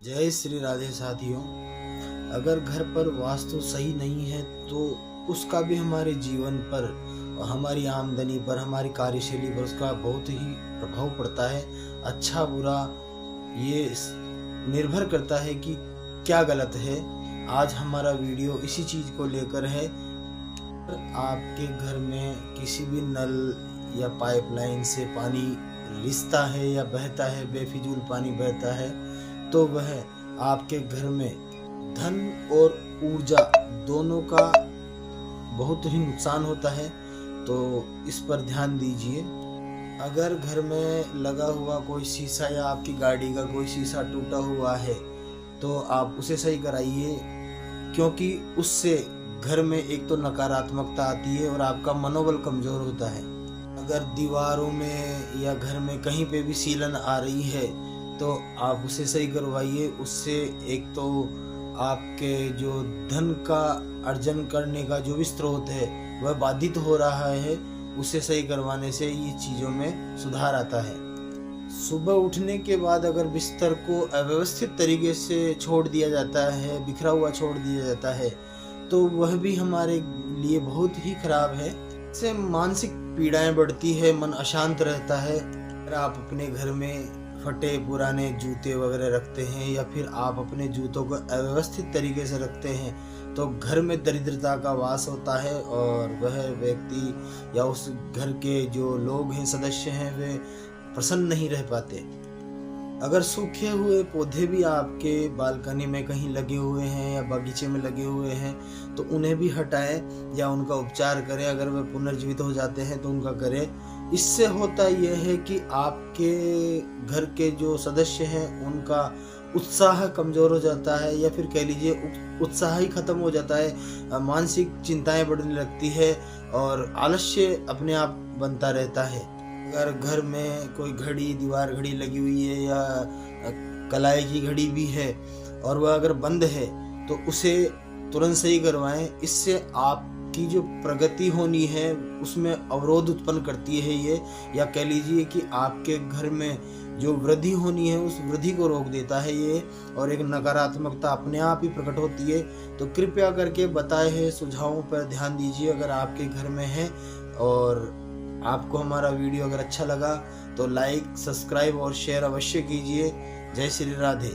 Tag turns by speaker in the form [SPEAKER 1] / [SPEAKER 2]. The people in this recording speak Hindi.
[SPEAKER 1] जय श्री राधे साथियों। अगर घर पर वास्तु सही नहीं है तो उसका भी हमारे जीवन पर और हमारी आमदनी पर, हमारी कार्यशैली पर उसका बहुत ही प्रभाव पड़ता है। अच्छा बुरा ये निर्भर करता है कि क्या गलत है। आज हमारा वीडियो इसी चीज़ को लेकर है। आपके घर में किसी भी नल या पाइपलाइन से पानी रिसता है या बहता है, बेफिजूल पानी बहता है, तो वह आपके घर में धन और ऊर्जा दोनों का बहुत ही नुकसान होता है। तो इस पर ध्यान दीजिए। अगर घर में लगा हुआ कोई शीशा या आपकी गाड़ी का कोई शीशा टूटा हुआ है तो आप उसे सही कराइए, क्योंकि उससे घर में एक तो नकारात्मकता आती है और आपका मनोबल कमज़ोर होता है। अगर दीवारों में या घर में कहीं पे भी सीलन आ रही है तो आप उसे सही करवाइए। उससे एक तो आपके जो धन का अर्जन करने का जो भी स्रोत है वह बाधित हो रहा है। उसे सही करवाने से ये चीज़ों में सुधार आता है। सुबह उठने के बाद अगर बिस्तर को अव्यवस्थित तरीके से छोड़ दिया जाता है, बिखरा हुआ छोड़ दिया जाता है, तो वह भी हमारे लिए बहुत ही खराब है। इससे मानसिक पीड़ाएं बढ़ती है, मन अशांत रहता है। अगर आप अपने घर में फटे पुराने जूते वगैरह रखते हैं या फिर आप अपने जूतों को अव्यवस्थित तरीके से रखते हैं तो घर में दरिद्रता का वास होता है और वह व्यक्ति या उस घर के जो लोग हैं, सदस्य हैं, वे प्रसन्न नहीं रह पाते। अगर सूखे हुए पौधे भी आपके बालकनी में कहीं लगे हुए हैं या बगीचे में लगे हुए हैं तो उन्हें भी हटाएं या उनका उपचार करें। अगर वे पुनर्जीवित हो जाते हैं तो उनका करें। इससे होता यह है कि आपके घर के जो सदस्य हैं उनका उत्साह कमज़ोर हो जाता है, या फिर कह लीजिए उत्साह ही खत्म हो जाता है। मानसिक चिंताएं बढ़ने लगती है और आलस्य अपने आप बनता रहता है। अगर घर में कोई घड़ी, दीवार घड़ी लगी हुई है या कलाई की घड़ी भी है और वह अगर बंद है तो उसे तुरंत सही करवाएं। इससे आपकी जो प्रगति होनी है उसमें अवरोध उत्पन्न करती है ये, या कह लीजिए कि आपके घर में जो वृद्धि होनी है उस वृद्धि को रोक देता है ये, और एक नकारात्मकता अपने आप ही प्रकट होती है। तो कृपया करके बताए हुए सुझावों पर ध्यान दीजिए अगर आपके घर में है। और आपको हमारा वीडियो अगर अच्छा लगा तो लाइक, सब्सक्राइब और शेयर अवश्य कीजिए। जय श्री राधे।